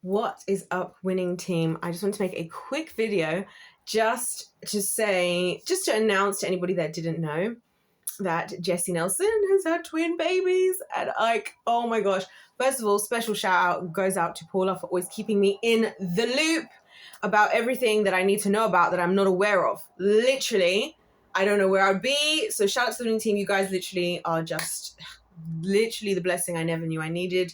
What is up, winning team? I just want to make a quick video just to announce to anybody that didn't know that Jesy Nelson has had twin babies. And oh my gosh. First of all, special shout out goes out to Paula for always keeping me in the loop about everything that I need to know about that I'm not aware of. Literally, I don't know where I'd be. So shout out to the winning team. You guys literally are just the blessing I never knew I needed.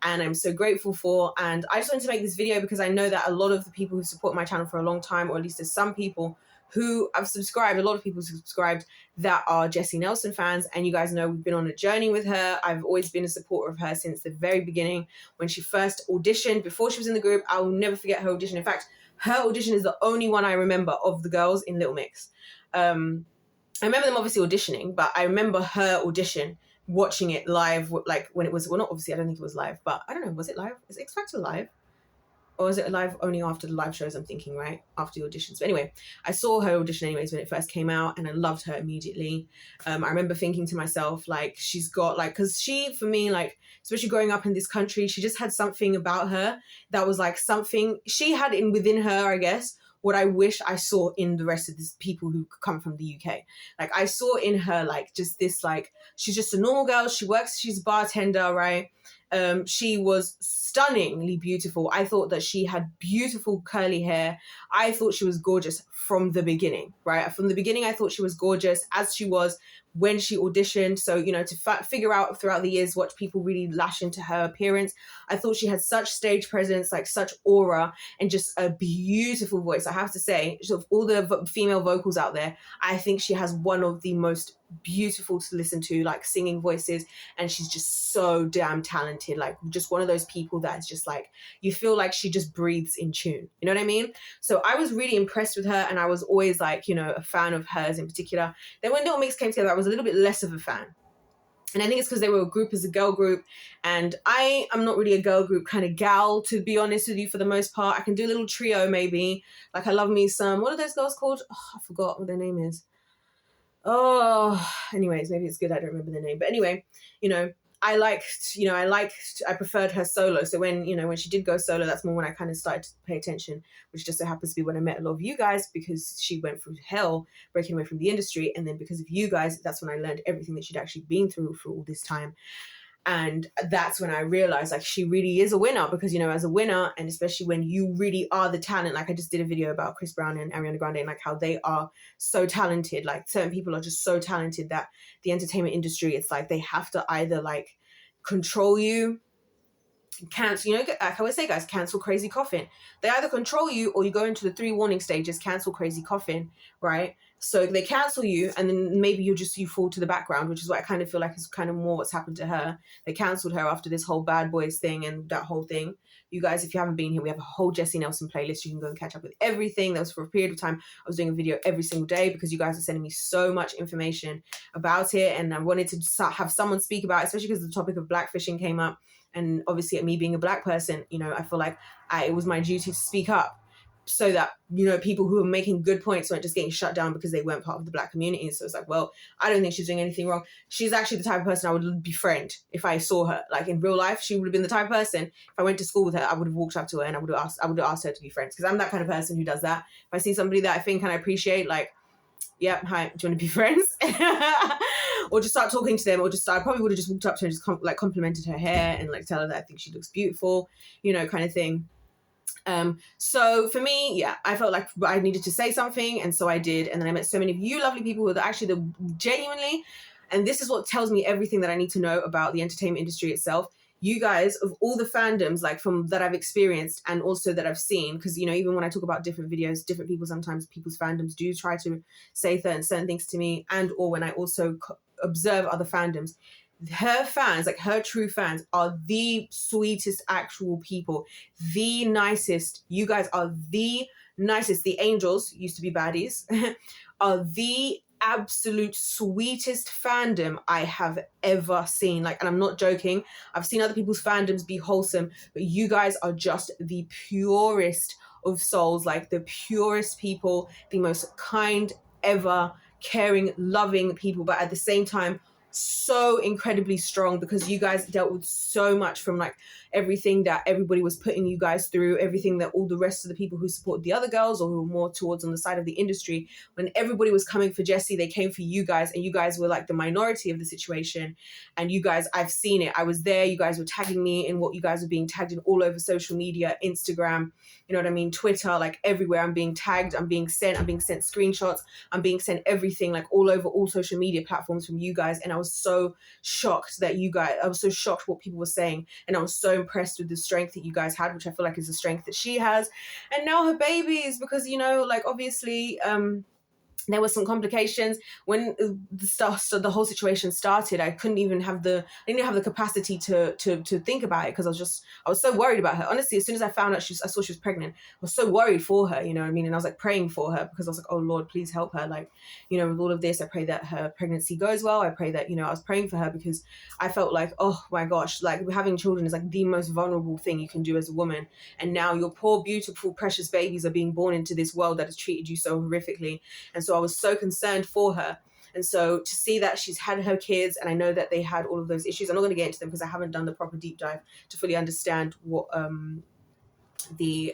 And I'm so grateful for. And I just wanted to make this video because I know that a lot of the people who support my channel for a long time, or at least there's some people who have subscribed, a lot of people subscribed that are Jesy Nelson fans. And you guys know we've been on a journey with her. I've always been a supporter of her since the very beginning. When she first auditioned, before she was in the group, I'll never forget her audition. In fact, her audition is the only one I remember of the girls in Little Mix. I remember them obviously auditioning, but I remember her audition, watching it live, like when it was, well, not obviously, I don't think it was live, but I don't know, was it live? Is X Factor live? Or is it live only after the live shows, I'm thinking, right? After the auditions. But anyway, I saw her audition anyways when it first came out, and I loved her immediately. I remember thinking to myself, like, she's got, like, because she, for me, like, especially growing up in this country, she just had something about her that was like something she had within her, I guess, what I wish I saw in the rest of these people who come from the UK. Like, I saw in her, like, just this, like, she's just a normal girl. She works, she's a bartender, right? She was stunningly beautiful. I thought that she had beautiful curly hair. I thought she was gorgeous from the beginning, right? From the beginning, I thought she was gorgeous, as she was when she auditioned. So, you know, to figure out throughout the years what people really lash into her appearance, I thought she had such stage presence, like such aura, and just a beautiful voice. I have to say, of all the female vocals out there, I think she has one of the most beautiful to listen to, like, singing voices, and she's just so damn talented. Like, just one of those people that's just like, you feel like she just breathes in tune, you know what I mean? So I was really impressed with her, and I was always, like, you know, a fan of hers in particular. Then when Little Mix came together, I was a little bit less of a fan. And I think it's because they were a group as a girl group. And I am not really a girl group kind of gal, to be honest with you, for the most part. I can do a little trio maybe. Like, I love me some, what are those girls called? Oh, I forgot what their name is. Oh, anyways, maybe it's good I don't remember their name. But anyway, you know, I preferred her solo. So when, you know, when she did go solo, that's more when I kind of started to pay attention, which just so happens to be when I met a lot of you guys, because she went through hell breaking away from the industry. And then because of you guys, that's when I learned everything that she'd actually been through for all this time. And that's when I realized, like, she really is a winner, because, you know, as a winner, and especially when you really are the talent, like I just did a video about Chris Brown and Ariana Grande, and like how they are so talented. Like, certain people are just so talented that the entertainment industry, it's like they have to either like control you, cancel, you know, like I always say, guys, cancel Crazy Coffin. They either control you, or you go into the 3 warning stages, cancel Crazy Coffin, right? So they cancel you, and then maybe you fall to the background, which is what I kind of feel like is kind of more what's happened to her. They cancelled her after this whole Bad Boys thing and that whole thing. You guys, if you haven't been here, we have a whole Jesy Nelson playlist. You can go and catch up with everything. That was for a period of time. I was doing a video every single day because you guys are sending me so much information about it, and I wanted to have someone speak about it, especially because the topic of blackfishing came up. And obviously, me being a black person, you know, I feel like it was my duty to speak up, so that, you know, people who are making good points weren't just getting shut down because they weren't part of the black community. So it's like, well, I don't think she's doing anything wrong. She's actually the type of person I would befriend if I saw her. Like, in real life, she would have been the type of person, if I went to school with her, I would have walked up to her and I would have asked her to be friends, because I'm that kind of person who does that. If I see somebody that I think and I appreciate, like, yeah, hi, do you want to be friends? Or just start talking to them, or I probably would have just walked up to her and just complimented her hair and like tell her that I think she looks beautiful, you know, kind of thing. So for me, yeah, I felt like I needed to say something, and so I did. And then I met so many of you lovely people who are actually genuinely, and this is what tells me everything that I need to know about the entertainment industry itself. You guys, of all the fandoms, like from that I've experienced and also that I've seen, because, you know, even when I talk about different videos, different people, sometimes people's fandoms do try to say certain things to me, and or when I also observe other fandoms, her fans, like her true fans, are the sweetest actual people, the nicest. You guys are the nicest. The angels, used to be baddies, are the absolute sweetest fandom I have ever seen. Like, and I'm not joking. I've seen other people's fandoms be wholesome, but you guys are just the purest of souls, like the purest people, the most kind ever, caring, loving people, but at the same time so incredibly strong, because you guys dealt with so much from like everything that everybody was putting you guys through, everything that all the rest of the people who support the other girls or who were more towards on the side of the industry, when everybody was coming for Jesy, they came for you guys, and you guys were like the minority of the situation. And you guys, I've seen it. I was there. You guys were tagging me in what you guys were being tagged in all over social media, Instagram, you know what I mean, Twitter, like everywhere. I'm being tagged, I'm being sent screenshots, I'm being sent everything, like all over all social media platforms from you guys. And I was so shocked that I was so shocked what people were saying. And I was so impressed with the strength that you guys had, which I feel like is the strength that she has. And now her babies, because, you know, like obviously, there were some complications when the whole situation started. I didn't even have the capacity to think about it, because I was so worried about her. Honestly, as soon as I found out I saw she was pregnant, I was so worried for her, you know what I mean? And I was like praying for her, because I was like, oh Lord, please help her. Like, you know, with all of this, I pray that her pregnancy goes well. I pray that, you know, I was praying for her because I felt like, oh my gosh, like having children is like the most vulnerable thing you can do as a woman. And now your poor, beautiful, precious babies are being born into this world that has treated you so horrifically. And so I was so concerned for her. And so to see that she's had her kids, and I know that they had all of those issues, I'm not going to get into them because I haven't done the proper deep dive to fully understand what the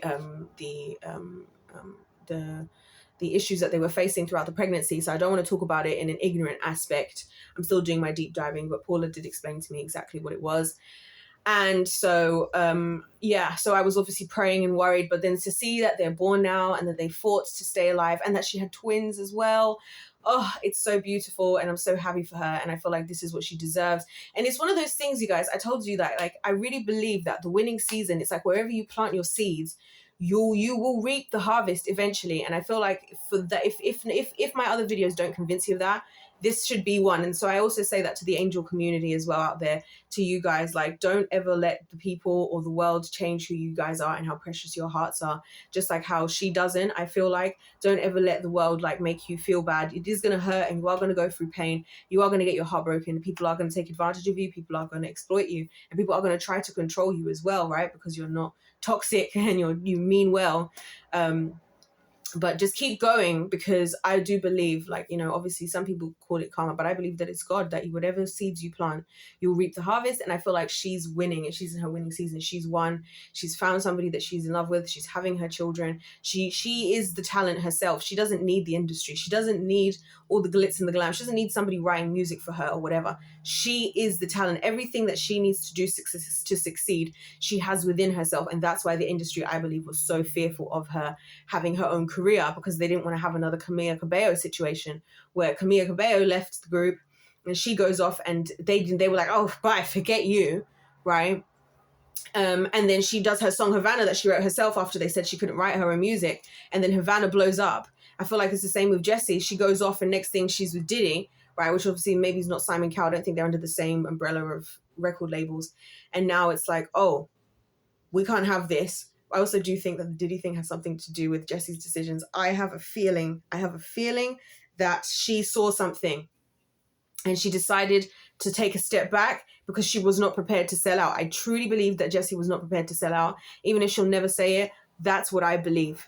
issues that they were facing throughout the pregnancy. So I don't want to talk about it in an ignorant aspect. I'm still doing my deep diving, but Paula did explain to me exactly what it was. And so, so I was obviously praying and worried, but then to see that they're born now and that they fought to stay alive and that she had twins as well. Oh, it's so beautiful. And I'm so happy for her. And I feel like this is what she deserves. And it's one of those things, you guys, I told you that, like, I really believe that the winning season, it's like wherever you plant your seeds, you will reap the harvest eventually. And I feel like for that, if my other videos don't convince you of that, this should be one. And so I also say that to the angel community as well out there, to you guys, like, don't ever let the people or the world change who you guys are and how precious your hearts are. Just like how she doesn't, I feel like, don't ever let the world like make you feel bad. It is going to hurt and you are going to go through pain. You are going to get your heart broken. People are going to take advantage of you. People are going to exploit you, and people are going to try to control you as well, right? Because you're not toxic and you mean well. But just keep going, because I do believe, like, you know, obviously some people call it karma, but I believe that it's God, that whatever seeds you plant, you'll reap the harvest. And I feel like she's winning, and she's in her winning season. She's won. She's found somebody that she's in love with. She's having her children. She is the talent herself. She doesn't need the industry. She doesn't need all the glitz and the glam. She doesn't need somebody writing music for her or whatever. She is the talent. Everything that she needs to do to succeed, she has within herself. And that's why the industry, I believe, was so fearful of her having her own career, because they didn't want to have another Camila Cabello situation where Camila Cabello left the group and she goes off and they were like, oh, bye, forget you, right? And then she does her song Havana that she wrote herself after they said she couldn't write her own music, and then Havana blows up. I feel like it's the same with Jesy. She goes off and next thing she's with Diddy, right? Which obviously maybe is not Simon Cowell. I don't think they're under the same umbrella of record labels. And now it's like, oh, we can't have this. I also do think that the Diddy thing has something to do with Jessy's decisions. I have a feeling that she saw something and she decided to take a step back because she was not prepared to sell out. I truly believe that Jesy was not prepared to sell out. Even if she'll never say it, that's what I believe.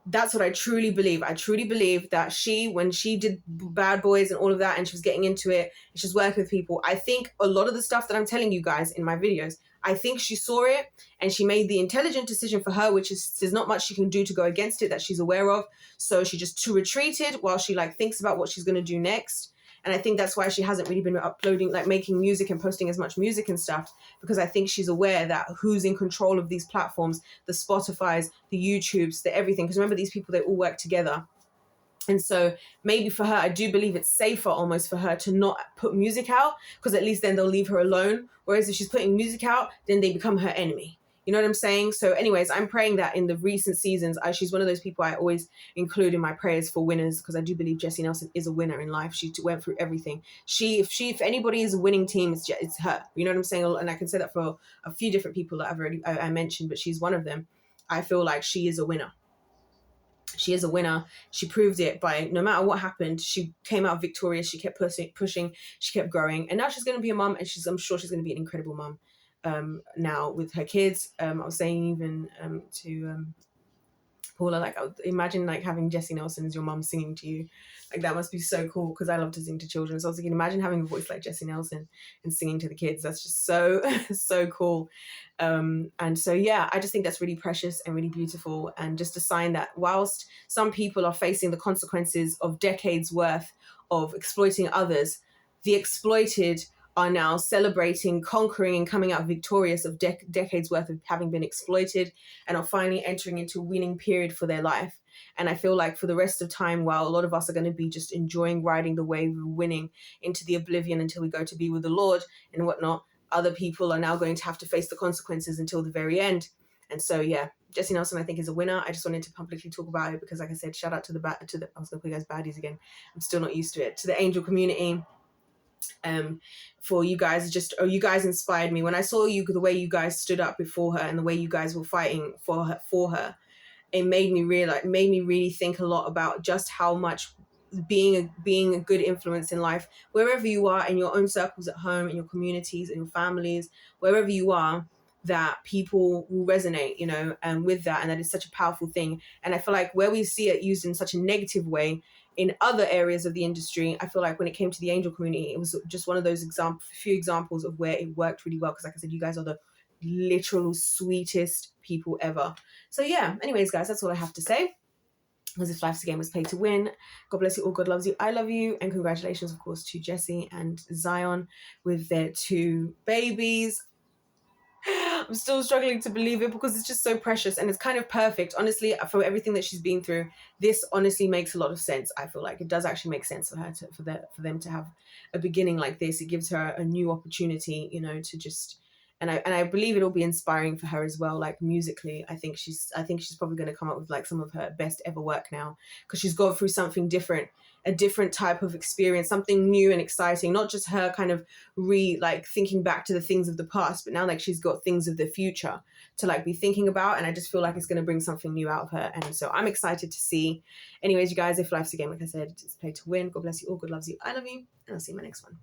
That's what I truly believe. I truly believe that she, when she did Bad Boys and all of that, and she was getting into it, and she was working with people, I think a lot of the stuff that I'm telling you guys in my videos, I think she saw it and she made the intelligent decision for her, which is there's not much she can do to go against it that she's aware of. So she just retreated while she like thinks about what she's going to do next. And I think that's why she hasn't really been uploading, like making music and posting as much music and stuff, because I think she's aware that who's in control of these platforms, the Spotifys, the YouTubes, the everything. Because remember, these people, they all work together. And so maybe for her, I do believe it's safer almost for her to not put music out, because at least then they'll leave her alone. Whereas if she's putting music out, then they become her enemy. You know what I'm saying? So anyways, I'm praying that in the recent seasons, she's one of those people I always include in my prayers for winners, because I do believe Jesy Nelson is a winner in life. She went through everything. If anybody is a winning team, it's her. You know what I'm saying? And I can say that for a few different people that I mentioned, but she's one of them. I feel like she is a winner. She is a winner. She proved it by no matter what happened, she came out victorious. She kept pushing, she kept growing. And now she's going to be a mum, and I'm sure she's going to be an incredible mum. Now with her kids, I was saying even Paula, like, I would imagine like having Jesy Nelson as your mum singing to you. Like, that must be so cool, because I love to sing to children. So I was thinking, imagine having a voice like Jesy Nelson and singing to the kids. That's just so so cool. And so yeah, I just think that's really precious and really beautiful, and just a sign that whilst some people are facing the consequences of decades worth of exploiting others, the exploited are now celebrating, conquering, and coming out victorious of decades worth of having been exploited, and are finally entering into a winning period for their life. And I feel like for the rest of time, while a lot of us are going to be just enjoying riding the wave of winning into the oblivion until we go to be with the Lord and whatnot, other people are now going to have to face the consequences until the very end. And so, yeah, Jesy Nelson, I think, is a winner. I just wanted to publicly talk about it because, like I said, shout out to the I was going to call you guys baddies again. I'm still not used to it. To the angel community. For you guys, you guys inspired me when I saw you, the way you guys stood up before her and the way you guys were fighting for her. It made me really think a lot about just how much being a good influence in life, wherever you are, in your own circles at home, in your communities, in your families, wherever you are, that people will resonate, with that, and that is such a powerful thing. And I feel like where we see it used in such a negative way in other areas of the industry, I feel like when it came to the angel community, it was just one of those few examples of where it worked really well. Because, like I said, you guys are the literal sweetest people ever. So yeah, anyways, guys, that's all I have to say. Because if life's a game, was played to win. God bless you all. God loves you. I love you. And congratulations, of course, to Jesy and Zion with their 2 babies. I'm still struggling to believe it because it's just so precious and it's kind of perfect. Honestly, for everything that she's been through, this honestly makes a lot of sense. I feel like it does actually make sense for her for them to have a beginning like this. It gives her a new opportunity, to just. And I believe it'll be inspiring for her as well, like musically. I think she's probably going to come up with like some of her best ever work now, because she's gone through something different, a different type of experience, something new and exciting. Not just her kind of thinking back to the things of the past, but now like she's got things of the future to like be thinking about. And I just feel like it's going to bring something new out of her. And so I'm excited to see. Anyways, you guys, if life's a game, like I said, it's played to win. God bless you all. God loves you. I love you. And I'll see you in my next one.